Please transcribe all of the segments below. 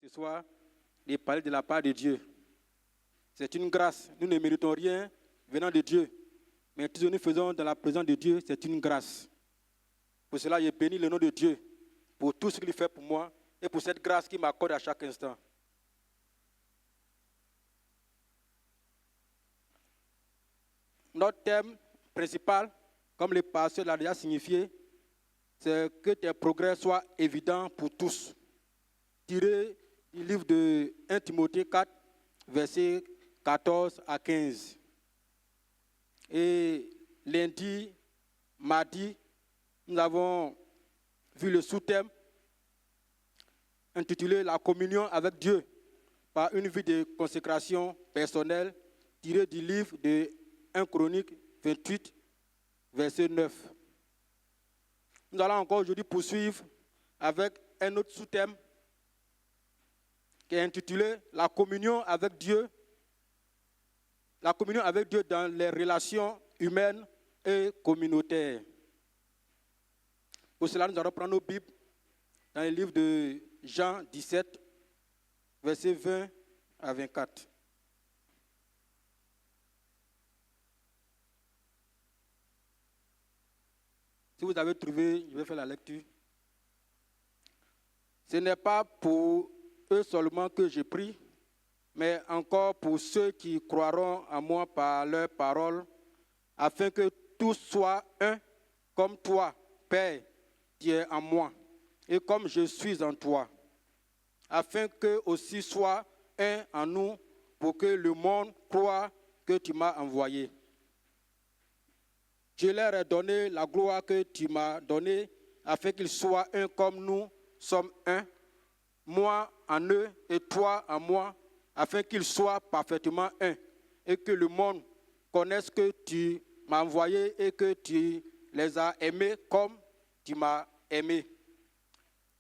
soir de parler de la part de Dieu. C'est une grâce. Nous ne méritons rien venant de Dieu. Mais tout ce que nous faisons dans la présence de Dieu, c'est une grâce. Pour cela, je bénis le nom de Dieu pour tout ce qu'il fait pour moi et pour cette grâce qu'il m'accorde à chaque instant. Notre thème principal, comme le pasteur l'a déjà signifié, c'est que tes progrès soient évidents pour tous. Tiré du livre de 1 Timothée 4, versets 14 à 15. Et lundi, mardi, nous avons vu le sous-thème intitulé « La communion avec Dieu » par une vie de consécration personnelle tiré du livre de 1 Chronique 28, verset 9. Nous allons encore aujourd'hui poursuivre avec un autre sous-thème qui est intitulé « La communion avec Dieu ». La communion avec Dieu dans les relations humaines et communautaires. Pour cela, nous allons prendre nos Bibles dans le livre de Jean 17, versets 20 à 24. Si vous avez trouvé, je vais faire la lecture. Ce n'est pas pour eux seulement que je prie, mais encore pour ceux qui croiront en moi par leur parole, afin que tous soient un, comme toi, Père, qui es en moi, et comme je suis en toi, afin qu'eux aussi soient un en nous, pour que le monde croie que tu m'as envoyé. Je leur ai donné la gloire que tu m'as donnée, afin qu'ils soient un comme nous sommes un, moi en eux et toi en moi, afin qu'ils soient parfaitement un, et que le monde connaisse que tu m'as envoyé et que tu les as aimés comme tu m'as aimé.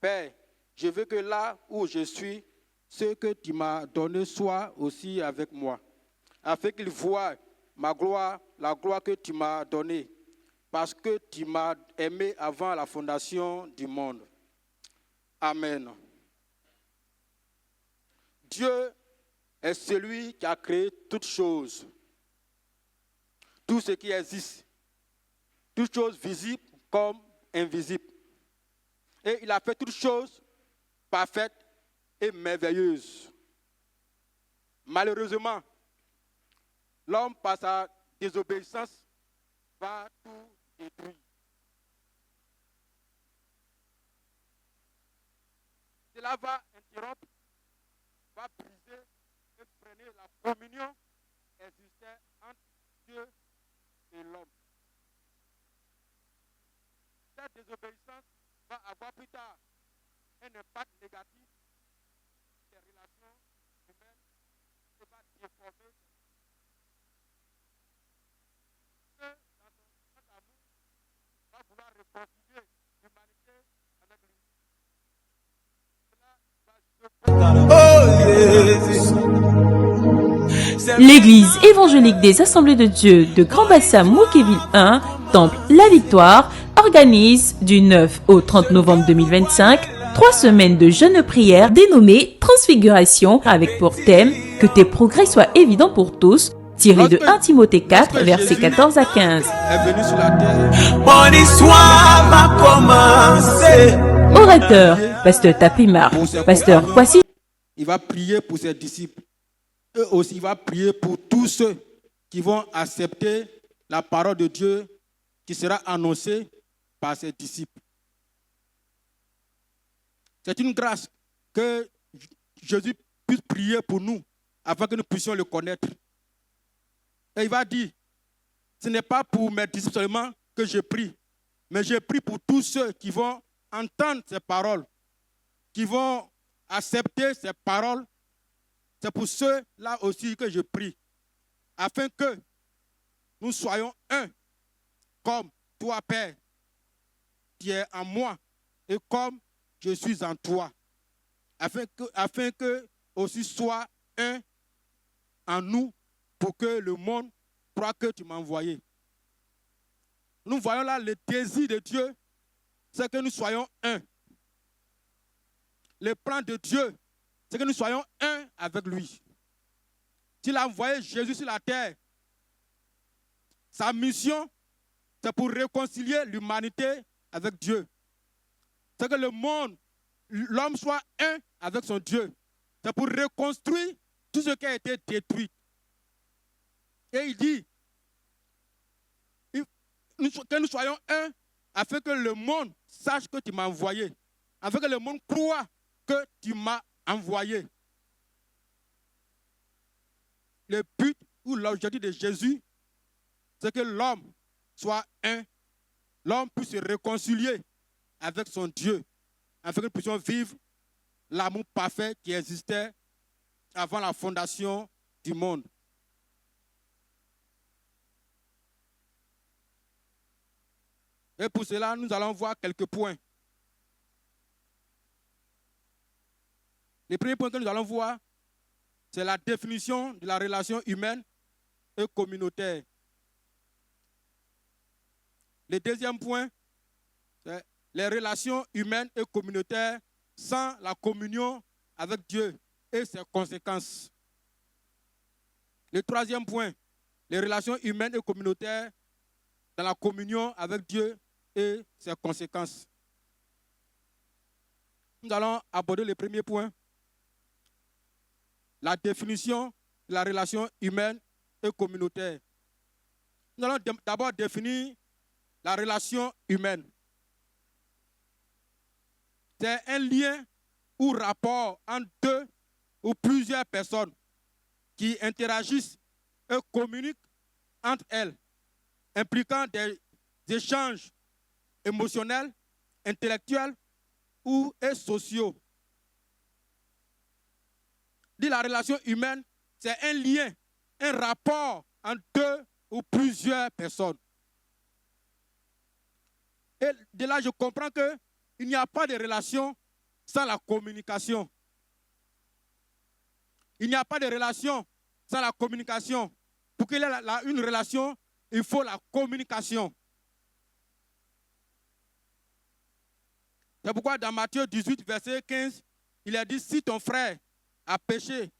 Père, je veux que là où je suis, ce que tu m'as donné soit aussi avec moi, afin qu'ils voient ma gloire, la gloire que tu m'as donnée, parce que tu m'as aimé avant la fondation du monde. Amen. Dieu est celui qui a créé toutes choses, tout ce qui existe, toutes choses visibles comme invisibles. Et il a fait toutes choses parfaites et merveilleuses. Malheureusement, l'homme, par sa désobéissance, va tout détruire. Cela va interrompre, va briser et freiner la communion existante entre Dieu et l'homme. Cette désobéissance va avoir plus tard un impact négatif sur les relations humaines et va déformer. Dieu, dans son grand amour, va vouloir réconcilier l'humanité avec lui. L'église évangélique des Assemblées de Dieu de Grand Bassam Moukéville 1, Temple La Victoire, organise du 9 au 30 novembre 2025 3 semaines de jeûne prière dénommées Transfiguration avec pour thème que tes progrès soient évidents pour tous, tiré de 1 Timothée 4, versets 14 à 15. Mon histoire m'a commencé. Orateur, pasteur Tapimar, pasteur Kwasi. Il va prier pour ses disciples. Eux aussi, il va prier pour tous ceux qui vont accepter la parole de Dieu qui sera annoncée par ses disciples. C'est une grâce que Jésus puisse prier pour nous afin que nous puissions le connaître. Et il va dire, ce n'est pas pour mes disciples seulement que je prie, mais je prie pour tous ceux qui vont entendre ces paroles, qui vont accepter ces paroles. C'est pour ceux-là aussi que je prie, afin que nous soyons un, comme toi, Père, qui es en moi, et comme je suis en toi, afin que aussi soit un en nous, pour que le monde croit que tu m'as envoyé. Nous voyons là le désir de Dieu, c'est que nous soyons un. Le plan de Dieu, c'est que nous soyons un avec lui. S'il a envoyé Jésus sur la terre, sa mission, c'est pour réconcilier l'humanité avec Dieu. C'est que le monde, l'homme soit un avec son Dieu. C'est pour reconstruire tout ce qui a été détruit. Et il dit que nous soyons un afin que le monde sache que tu m'as envoyé. Afin que le monde croit que tu m'as envoyé. Le but ou l'objectif de Jésus, c'est que l'homme soit un. L'homme puisse se réconcilier avec son Dieu. Afin que nous puissions vivre l'amour parfait qui existait avant la fondation du monde. Et pour cela, nous allons voir quelques points. Le premier point que nous allons voir, c'est la définition de la relation humaine et communautaire. Le deuxième point, c'est les relations humaines et communautaires sans la communion avec Dieu et ses conséquences. Le troisième point, les relations humaines et communautaires dans la communion avec Dieu et ses conséquences. Nous allons aborder le premier point, la définition de la relation humaine et communautaire. Nous allons d'abord définir la relation humaine. C'est un lien ou rapport entre deux ou plusieurs personnes qui interagissent et communiquent entre elles, impliquant des échanges émotionnels, intellectuels ou sociaux. La relation humaine, c'est un lien, un rapport entre deux ou plusieurs personnes. Et de là, je comprends qu'il n'y a pas de relation sans la communication. Il n'y a pas de relation sans la communication. Pour qu'il y ait une relation, il faut la communication. C'est pourquoi dans Matthieu 18, verset 15, il a dit, si ton frère a péché,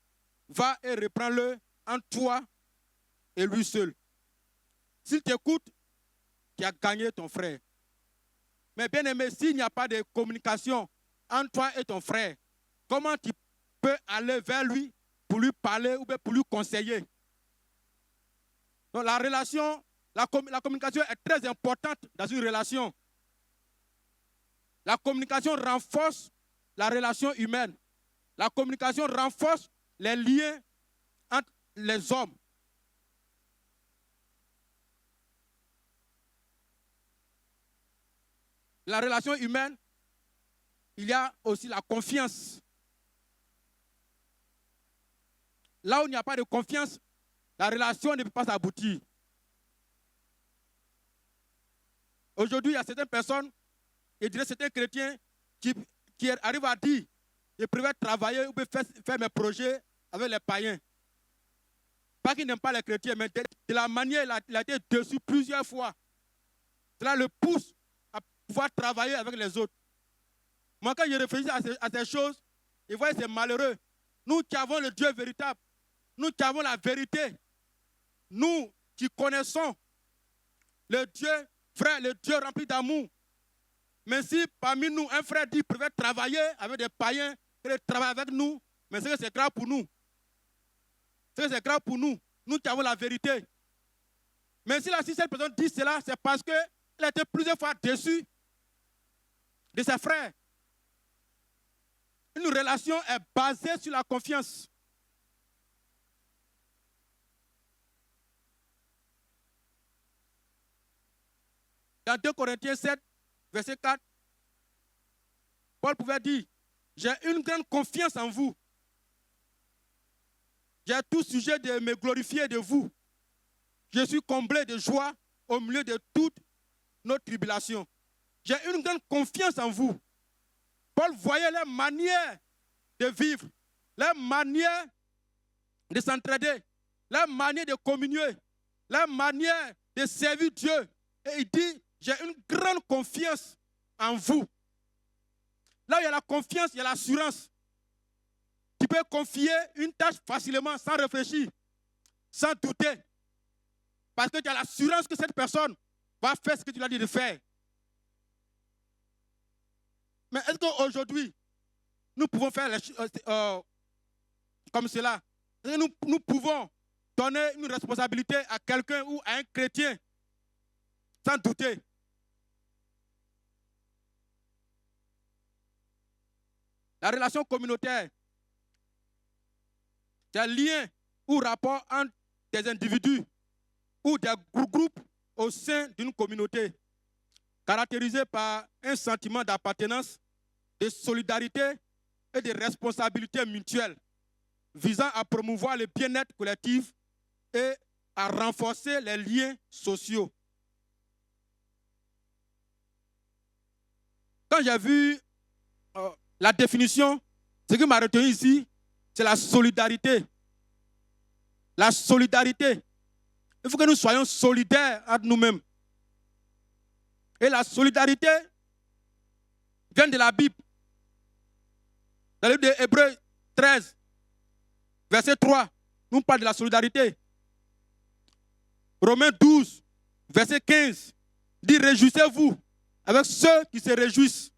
va et reprends-le entre toi et lui seul. S'il t'écoute, tu as gagné ton frère. Mais bien aimé, s'il n'y a pas de communication entre toi et ton frère, comment tu peux aller vers lui pour lui parler ou bien pour lui conseiller? Donc la relation, la communication est très importante dans une relation. La communication renforce la relation humaine. La communication renforce les liens entre les hommes. La relation humaine, il y a aussi la confiance. Là où il n'y a pas de confiance, la relation ne peut pas s'aboutir. Aujourd'hui, il y a certaines personnes, je dirais certains chrétiens, qui arrivent à dire, je préfère travailler ou faire mes projets avec les païens. Pas qu'ils n'aiment pas les chrétiens, mais de la manière il a été déçu plusieurs fois. Cela le pousse à pouvoir travailler avec les autres. Moi, quand je réfléchis à ces choses, je vois que c'est malheureux. Nous qui avons le Dieu véritable, nous qui avons la vérité, nous qui connaissons le Dieu, frère, le Dieu rempli d'amour. Mais si parmi nous, un frère dit qu'il préfère travailler avec des païens que de travailler avec nous, mais c'est que c'est grave pour nous. C'est que c'est grave pour nous, nous qui avons la vérité. Mais si cette personne dit cela, c'est parce qu'elle a été plusieurs fois déçue de ses frères. Une relation est basée sur la confiance. Dans 2 Corinthiens 7, verset 4, Paul pouvait dire, j'ai une grande confiance en vous. J'ai tout sujet de me glorifier de vous. Je suis comblé de joie au milieu de toutes nos tribulations. J'ai une grande confiance en vous. Paul voyait leur manière de vivre, leur manière de s'entraider, leur manière de communier, leur manière de servir Dieu. Et il dit, j'ai une grande confiance en vous. Là où il y a la confiance, il y a l'assurance. tu peux confier une tâche facilement, sans réfléchir, sans douter. Parce que tu as l'assurance que cette personne va faire ce que tu lui as dit de faire. Mais est-ce qu'aujourd'hui, nous pouvons faire les choses comme cela? Est-ce que nous pouvons donner une responsabilité à quelqu'un ou à un chrétien sans douter? La relation communautaire, c'est un lien ou rapport entre des individus ou des groupes au sein d'une communauté, caractérisé par un sentiment d'appartenance, de solidarité et de responsabilité mutuelle, visant à promouvoir le bien-être collectif et à renforcer les liens sociaux. Quand j'ai vu la définition, ce qui m'a retenu ici, c'est la solidarité. La solidarité. Il faut que nous soyons solidaires entre nous-mêmes. Et la solidarité vient de la Bible. Dans le livre d'Hébreux 13, verset 3, nous parle de la solidarité. Romains 12, verset 15, dit: réjouissez-vous avec ceux qui se réjouissent.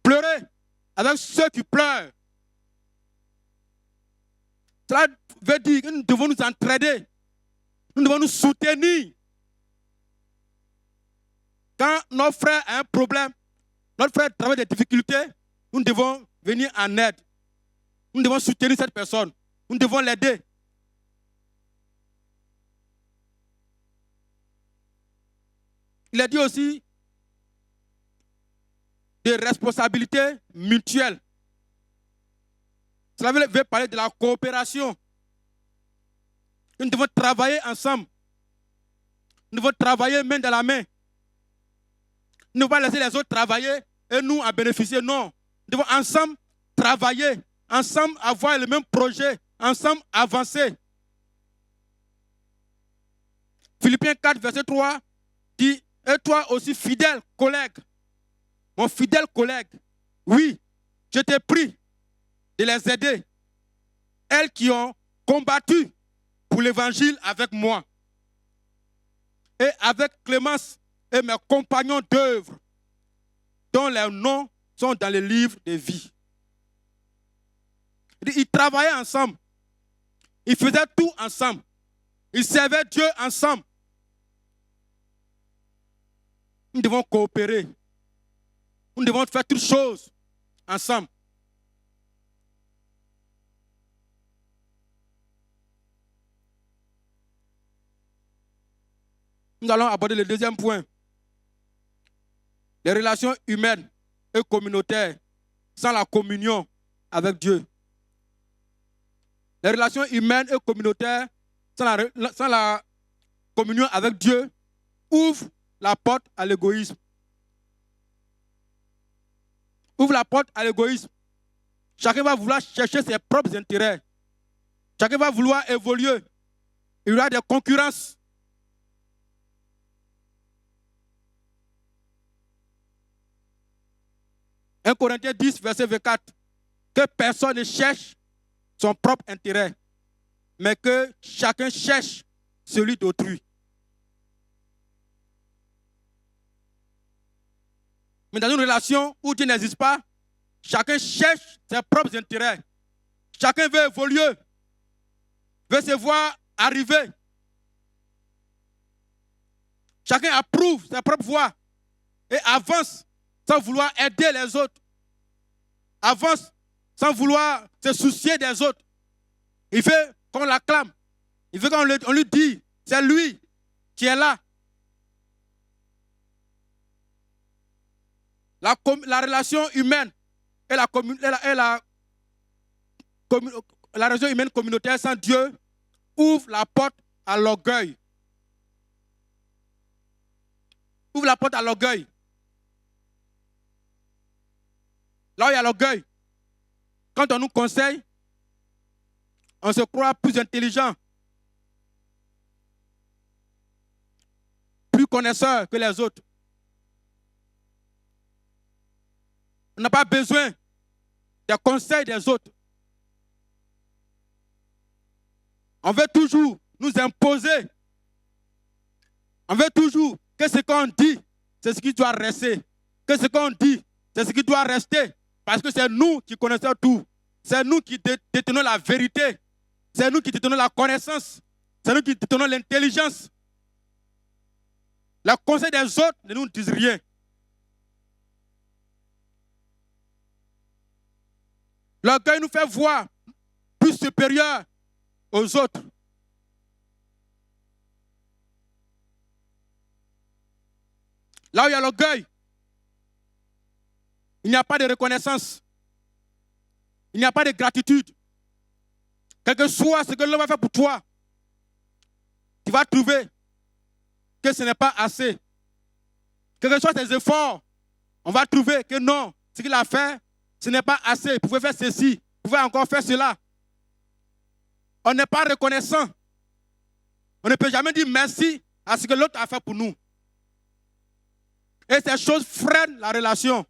Pleurez avec ceux qui pleurent. Cela veut dire que nous devons nous entraider. Nous devons nous soutenir. Quand notre frère a un problème, notre frère traverse des difficultés, nous devons venir en aide. Nous devons soutenir cette personne. Nous devons l'aider. Il a dit aussi de responsabilité mutuelle. Cela veut parler de la coopération. Nous devons travailler ensemble. Nous devons travailler main dans la main. Nous ne devons pas laisser les autres travailler et nous en bénéficier. Non. Nous devons ensemble travailler, ensemble avoir le même projet, ensemble avancer. Philippiens 4, verset 3 dit: et toi aussi, fidèle collègue, mon fidèle collègue, oui, je t'ai pris de les aider, elles qui ont combattu pour l'évangile avec moi, et avec Clémence et mes compagnons d'œuvre, dont les noms sont dans le livre de vie. Ils travaillaient ensemble, ils faisaient tout ensemble, ils servaient Dieu ensemble. Nous devons coopérer. Nous devons faire toutes choses ensemble. Nous allons aborder le deuxième point. Les relations humaines et communautaires sans la communion avec Dieu. Les relations humaines et communautaires sans la communion avec Dieu ouvrent la porte à l'égoïsme. Ouvre la porte à l'égoïsme. Chacun va vouloir chercher ses propres intérêts. Chacun va vouloir évoluer. Il y aura des concurrences. « 1 Corinthiens 10, verset 24. Que personne ne cherche son propre intérêt, mais que chacun cherche celui d'autrui. » Mais dans une relation où Dieu n'existe pas, chacun cherche ses propres intérêts. Chacun veut évoluer, veut se voir arriver. Chacun approuve sa propre voie et avance sans vouloir aider les autres. Avance sans vouloir se soucier des autres. Il veut qu'on l'acclame. Il veut qu'on lui dise, c'est lui qui est là. La relation humaine et la relation humaine communautaire sans Dieu ouvre la porte à l'orgueil. Ouvre la porte à l'orgueil. Là où il y a l'orgueil, quand on nous conseille, on se croit plus intelligent, plus connaisseur que les autres. On n'a pas besoin des conseils des autres. On veut toujours nous imposer. On veut toujours que ce qu'on dit, c'est ce qui doit rester. Que ce qu'on dit, c'est ce qui doit rester. Parce que c'est nous qui connaissons tout. C'est nous qui détenons la vérité. C'est nous qui détenons la connaissance. C'est nous qui détenons l'intelligence. Le conseil des autres ne nous disent rien. L'orgueil nous fait voir plus supérieur aux autres. Là où il y a l'orgueil, il n'y a pas de reconnaissance. Il n'y a pas de gratitude. Quel que soit ce que l'homme va faire pour toi, tu vas trouver que ce n'est pas assez. Quel que soient tes efforts, on va trouver que non, ce qu'il a fait, ce n'est pas assez. Vous pouvez faire ceci, vous pouvez encore faire cela. On n'est pas reconnaissant. On ne peut jamais dire merci à ce que l'autre a fait pour nous. Et ces choses freinent la relation.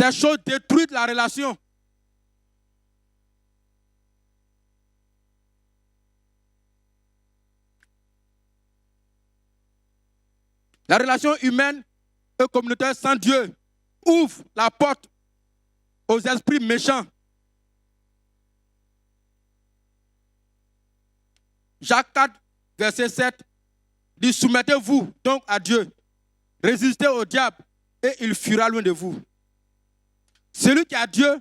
Ces choses détruisent la relation. La relation humaine et communautaire sans Dieu ouvre la porte aux esprits méchants. Jacques 4, verset 7, dit « Soumettez-vous donc à Dieu, résistez au diable et il fuira loin de vous. » Celui qui a Dieu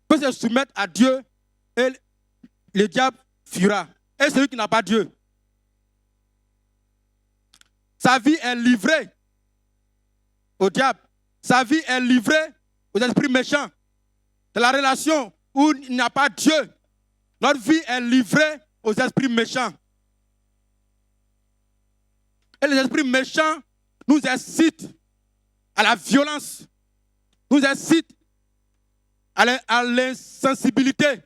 peut se soumettre à Dieu et le diable fuira. Et celui qui n'a pas Dieu, sa vie est livrée au diable. Sa vie est livrée aux esprits méchants. Dans la relation où il n'y a pas Dieu, notre vie est livrée aux esprits méchants. Et les esprits méchants nous incitent à la violence, nous incitent à l'insensibilité.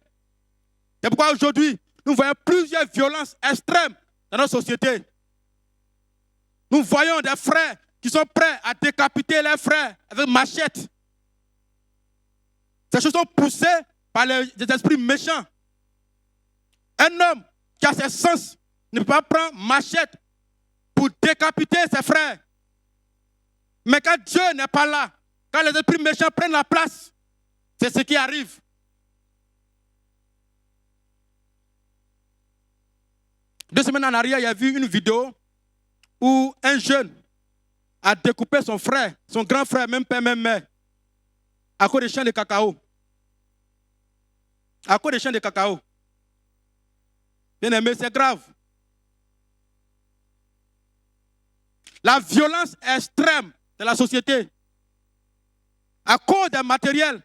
C'est pourquoi aujourd'hui, nous voyons plusieurs violences extrêmes dans notre société. Nous voyons des frères qui sont prêts à décapiter leurs frères avec machette. Ces choses sont poussées par les esprits méchants. Un homme qui a ses sens ne peut pas prendre machette pour décapiter ses frères. Mais quand Dieu n'est pas là, quand les esprits méchants prennent la place, c'est ce qui arrive. Deux semaines en arrière, il y a vu une vidéo où un jeune a découpé son frère, son grand frère, même père, même mère, à cause des champs de cacao. À cause des champs de cacao. Bien aimé, c'est grave. La violence extrême de la société, à cause d'un matériel.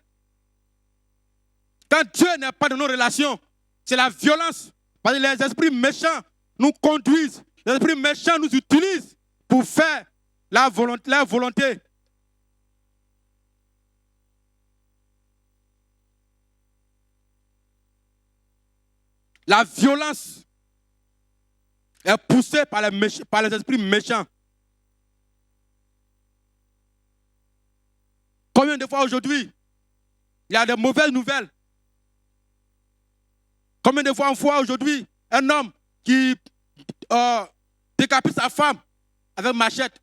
Quand Dieu n'est pas dans nos relations, c'est la violence. Parce que les esprits méchants nous conduisent. Les esprits méchants nous utilisent pour faire leur volonté. La violence est poussée par les esprits méchants. Combien de fois aujourd'hui, il y a de mauvaises nouvelles? Combien de fois on voit aujourd'hui un homme qui décapite sa femme avec machette?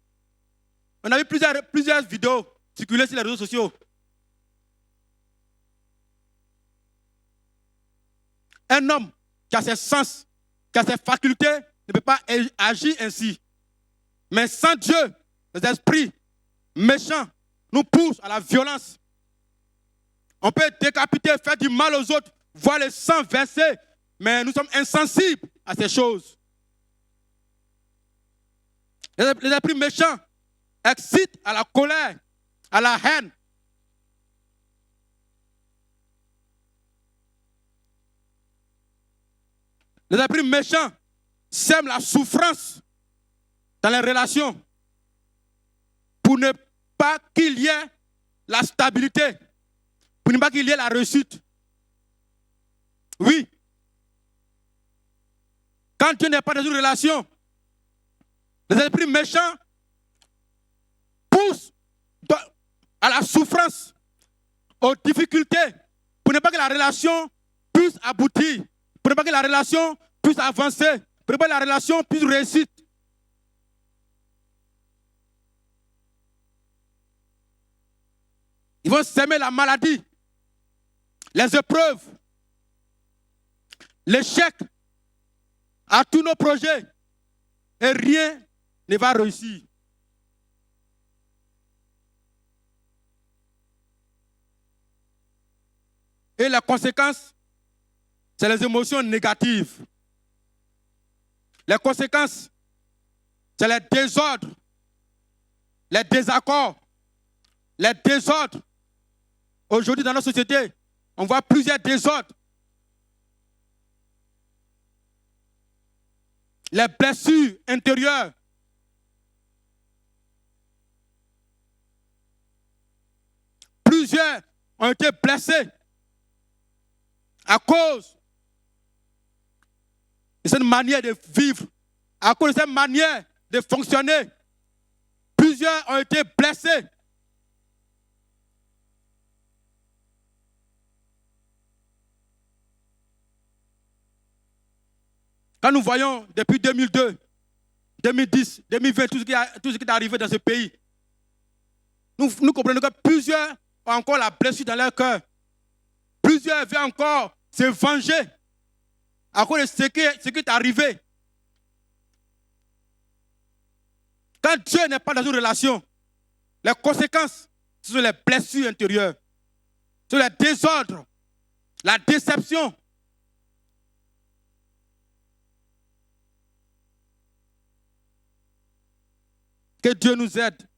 On a vu plusieurs vidéos circuler sur les réseaux sociaux. Un homme qui a ses sens, qui a ses facultés, ne peut pas agir ainsi. Mais sans Dieu, les esprits méchants nous poussent à la violence. On peut décapiter, faire du mal aux autres, voir le sang verser, mais nous sommes insensibles à ces choses. Les esprits méchants excitent à la colère, à la haine. Les esprits méchants sèment la souffrance dans les relations pour ne pas qu'il y ait la stabilité, pour ne pas qu'il y ait la réussite. Oui. Quand Dieu n'est pas dans une relation, les esprits méchants poussent à la souffrance, aux difficultés, pour ne pas que la relation puisse aboutir, pour ne pas que la relation puisse avancer, pour ne pas que la relation puisse réussir. Ils vont s'aimer la maladie, les épreuves, l'échec à tous nos projets et rien ne va réussir. Et la conséquence, c'est les émotions négatives. Les conséquences, c'est les désordres, les désaccords, les désordres. Aujourd'hui, dans notre société, on voit plusieurs désordres. Les blessures intérieures. Plusieurs ont été blessés à cause de cette manière de vivre, à cause de cette manière de fonctionner. Plusieurs ont été blessés. Quand nous voyons depuis 2002, 2010, 2020, tout ce qui est arrivé dans ce pays, nous comprenons que plusieurs ont encore la blessure dans leur cœur. Plusieurs veulent encore se venger à cause de ce qui est arrivé. Quand Dieu n'est pas dans une relation, les conséquences, ce sont les blessures intérieures, ce sont les désordres, la déception. Que Dieu nous aide.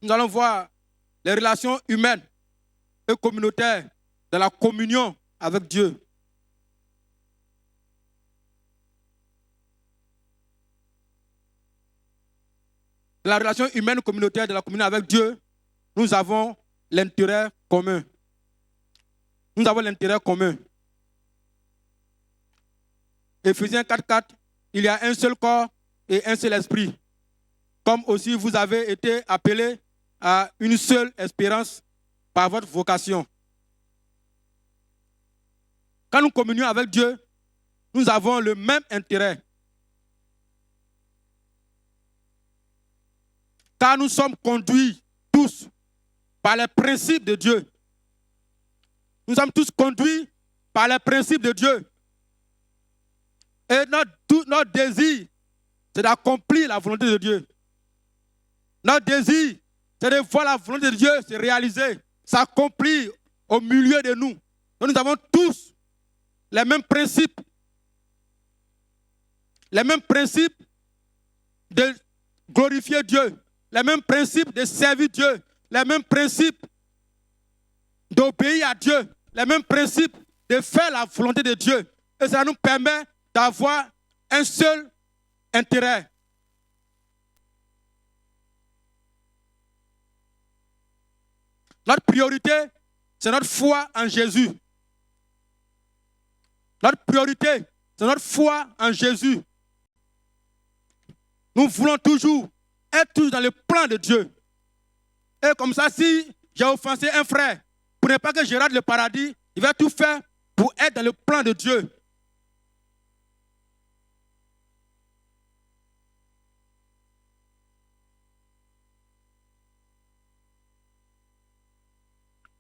Nous allons voir les relations humaines et communautaires dans la communion avec Dieu. Dans la relation humaine et communautaire de la communion avec Dieu, nous avons l'intérêt commun. Nous avons l'intérêt commun. Éphésiens 4:4, il y a un seul corps et un seul esprit. Comme aussi vous avez été appelés à une seule espérance par votre vocation. Quand nous communions avec Dieu, nous avons le même intérêt. Car nous sommes conduits tous par les principes de Dieu. Nous sommes tous conduits par les principes de Dieu. Et notre désir, c'est d'accomplir la volonté de Dieu. Notre désir, c'est de voir la volonté de Dieu se réaliser, s'accomplir au milieu de nous. Donc nous avons tous les mêmes principes. Les mêmes principes de glorifier Dieu. Les mêmes principes de servir Dieu. Les mêmes principes d'obéir à Dieu, les mêmes principes de faire la volonté de Dieu. Et ça nous permet d'avoir un seul intérêt. Notre priorité, c'est notre foi en Jésus. Notre priorité, c'est notre foi en Jésus. Nous voulons toujours être dans le plan de Dieu. Et comme ça, si j'ai offensé un frère, pour ne pas que je rate le paradis, il va tout faire pour être dans le plan de Dieu.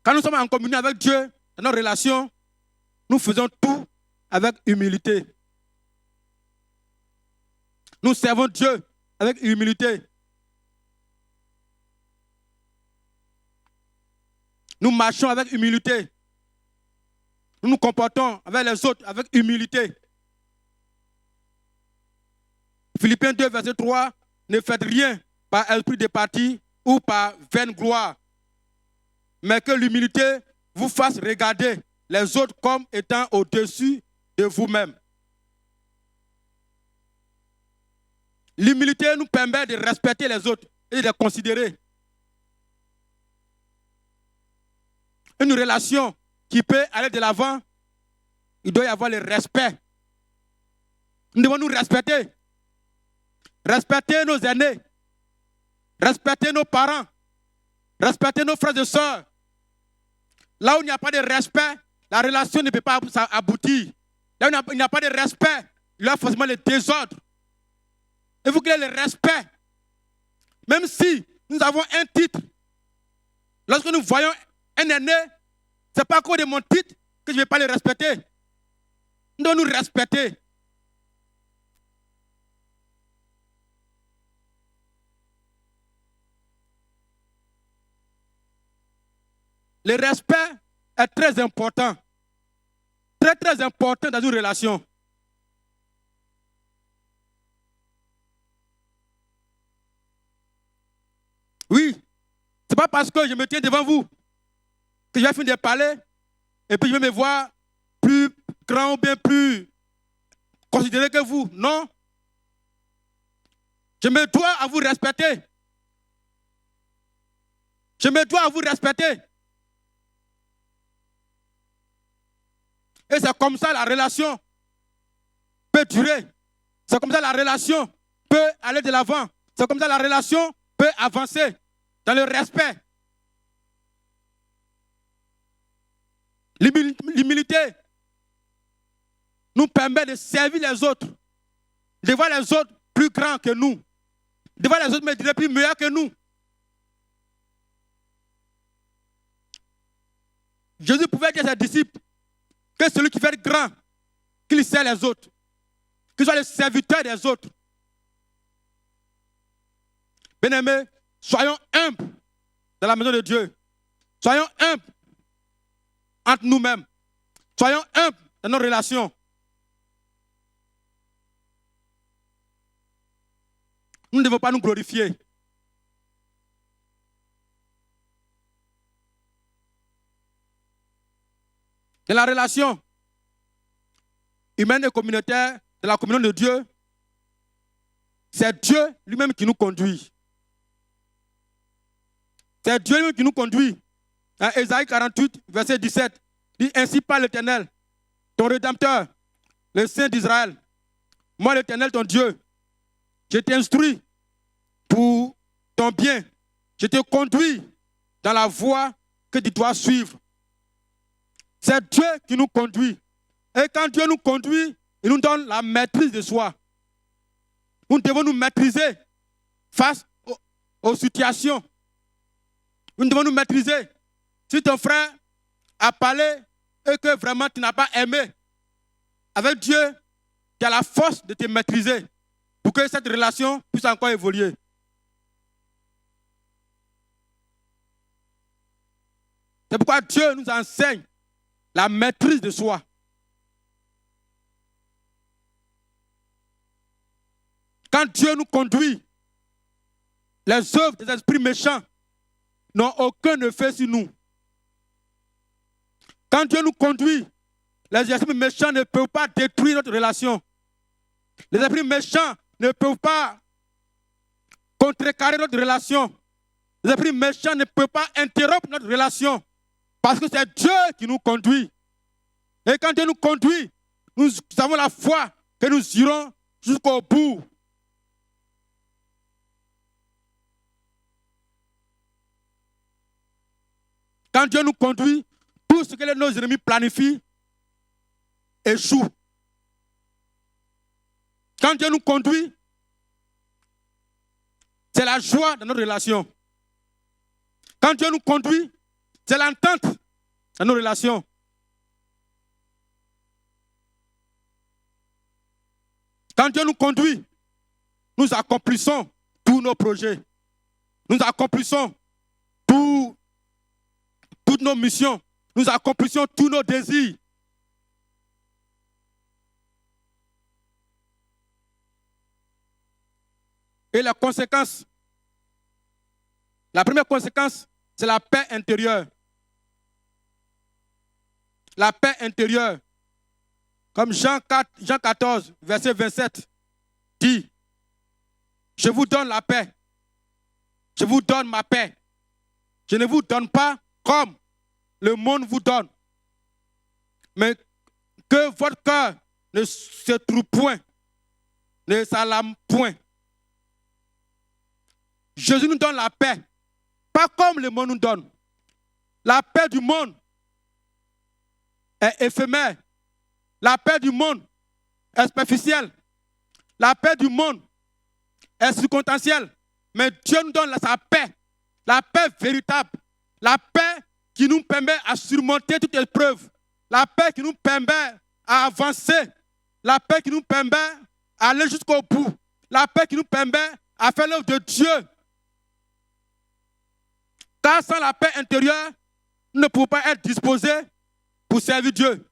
Quand nous sommes en communion avec Dieu, dans nos relations, nous faisons tout avec humilité. Nous servons Dieu avec humilité. Nous marchons avec humilité. Nous nous comportons avec les autres avec humilité. Philippiens 2, verset 3, ne faites rien par esprit de parti ou par vaine gloire, mais que l'humilité vous fasse regarder les autres comme étant au-dessus de vous-même. L'humilité nous permet de respecter les autres et de les considérer. Une relation qui peut aller de l'avant, il doit y avoir le respect. Nous devons nous respecter. Respecter nos aînés. Respecter nos parents. Respectez nos frères et sœurs. Là où il n'y a pas de respect, la relation ne peut pas aboutir. Là où il n'y a pas de respect, il y a forcément le désordre. Il faut qu'il y ait le respect. Même si nous avons un titre, lorsque nous voyons un aîné, ce n'est pas à cause de mon titre que je ne vais pas le respecter. Nous devons nous respecter. Le respect est très important. Très, très important dans une relation. Oui, ce n'est pas parce que je me tiens devant vous que je vais finir de parler et puis je vais me voir plus grand ou bien plus considéré que vous. Non. Je me dois à vous respecter. Je me dois à vous respecter. Et c'est comme ça la relation peut durer. C'est comme ça la relation peut aller de l'avant. C'est comme ça la relation peut avancer dans le respect. L'humilité nous permet de servir les autres, de voir les autres plus grands que nous, de voir les autres mais plus meilleurs que nous. Jésus pouvait dire à ses disciples que celui qui veut être grand, qu'il sert les autres, qu'il soit le serviteur des autres. Bien-aimés, soyons humbles dans la maison de Dieu. Soyons humbles entre nous-mêmes. Soyons humbles dans nos relations. Nous ne devons pas nous glorifier. Dans la relation humaine et communautaire de la communion de Dieu, c'est Dieu lui-même qui nous conduit. C'est Dieu lui-même qui nous conduit. Dans Ésaïe 48, verset 17, dit ainsi parle l'Éternel, ton Rédempteur, le Saint d'Israël. Moi, l'Éternel, ton Dieu, je t'instruis pour ton bien. Je te conduis dans la voie que tu dois suivre. C'est Dieu qui nous conduit. Et quand Dieu nous conduit, il nous donne la maîtrise de soi. Nous devons nous maîtriser face aux situations. Nous devons nous maîtriser. Si ton frère a parlé et que vraiment tu n'as pas aimé, avec Dieu, tu as la force de te maîtriser pour que cette relation puisse encore évoluer. C'est pourquoi Dieu nous enseigne la maîtrise de soi. Quand Dieu nous conduit, les œuvres des esprits méchants n'ont aucun effet sur nous. Quand Dieu nous conduit, les esprits méchants ne peuvent pas détruire notre relation. Les esprits méchants ne peuvent pas contrecarrer notre relation. Les esprits méchants ne peuvent pas interrompre notre relation. Parce que c'est Dieu qui nous conduit. Et quand Dieu nous conduit, nous avons la foi que nous irons jusqu'au bout. Quand Dieu nous conduit, tout ce que nos ennemis planifient échoue. Quand Dieu nous conduit, c'est la joie dans notre relation. Quand Dieu nous conduit, c'est l'entente dans nos relations. Quand Dieu nous conduit, nous accomplissons tous nos projets. Nous accomplissons toutes nos missions. Nous accomplissons tous nos désirs. Et la conséquence, la première conséquence, c'est la paix intérieure. La paix intérieure. Comme Jean 14, verset 27, dit, je vous donne la paix. Je vous donne ma paix. Je ne vous donne pas comme le monde vous donne. Mais que votre cœur ne se trouve point, ne s'alarme point. Jésus nous donne la paix. Pas comme le monde nous donne. La paix du monde est éphémère. La paix du monde est superficielle. La paix du monde est circonstancielle. Mais Dieu nous donne sa paix. La paix véritable. La paix qui nous permet à surmonter toute épreuve. La paix qui nous permet à avancer. La paix qui nous permet à aller jusqu'au bout. La paix qui nous permet à faire l'œuvre de Dieu. Car sans la paix intérieure, nous ne pouvons pas être disposés pour servir Dieu.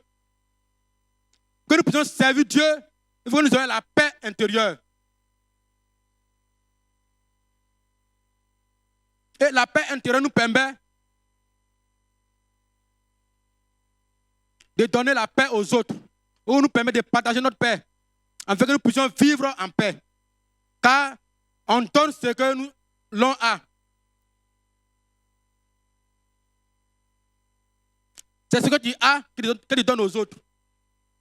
Que nous puissions servir Dieu, il faut que nous ayons la paix intérieure. Et la paix intérieure nous permet de donner la paix aux autres, ou nous permet de partager notre paix, afin que nous puissions vivre en paix. Car on donne ce que l'on a. C'est ce que tu as que tu donnes aux autres.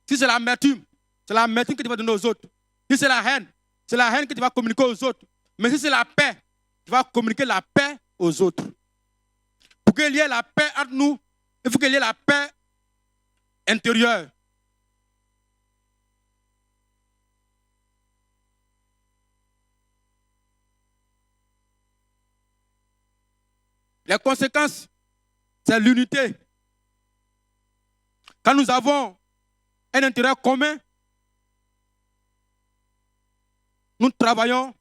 Si c'est l'amertume que tu vas donner aux autres. Si c'est la haine que tu vas communiquer aux autres. Mais si c'est la paix, tu vas communiquer la paix aux autres. Pour qu'il y ait la paix entre nous, il faut qu'il y ait la paix intérieure. Les conséquences, c'est l'unité. Quand nous avons un intérêt commun, nous travaillons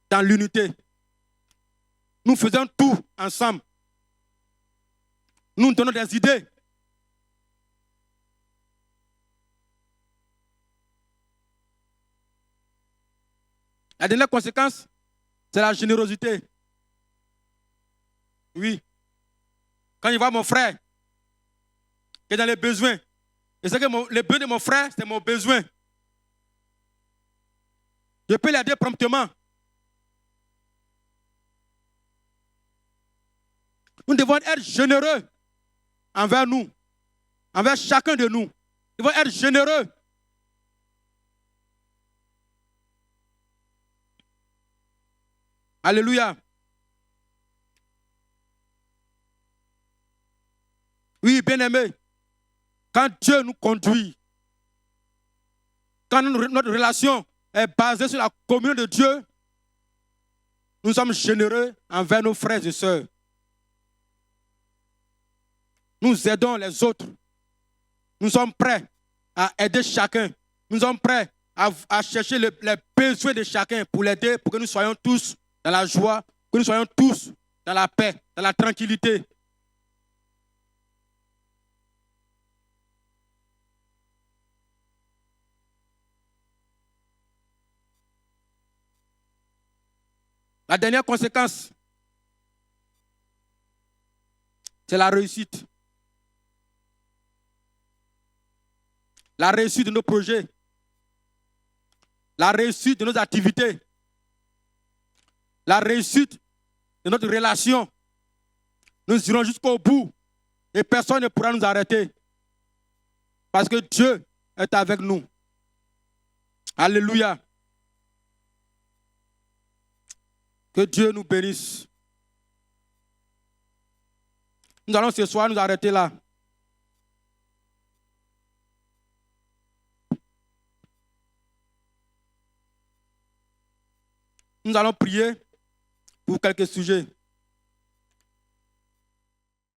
dans l'unité. Nous faisons tout ensemble. Nous donnons des idées. La dernière conséquence, c'est la générosité. Oui. Quand je vois mon frère qui est dans les besoins, je sais que les besoins de mon frère, c'est mon besoin. Je peux l'aider promptement. Nous devons être généreux envers nous, envers chacun de nous. Nous devons être généreux. Alléluia. Oui, bien-aimé, quand Dieu nous conduit, quand notre relation est basée sur la communion de Dieu, nous sommes généreux envers nos frères et sœurs. Nous aidons les autres. Nous sommes prêts à aider chacun. Nous sommes prêts à chercher les besoins de chacun pour l'aider, pour que nous soyons tous dans la joie, que nous soyons tous dans la paix, dans la tranquillité. La dernière conséquence, c'est la réussite. La réussite de nos projets. La réussite de nos activités. La réussite de notre relation. Nous irons jusqu'au bout et personne ne pourra nous arrêter. Parce que Dieu est avec nous. Alléluia. Que Dieu nous bénisse. Nous allons ce soir nous arrêter là. Nous allons prier pour quelques sujets.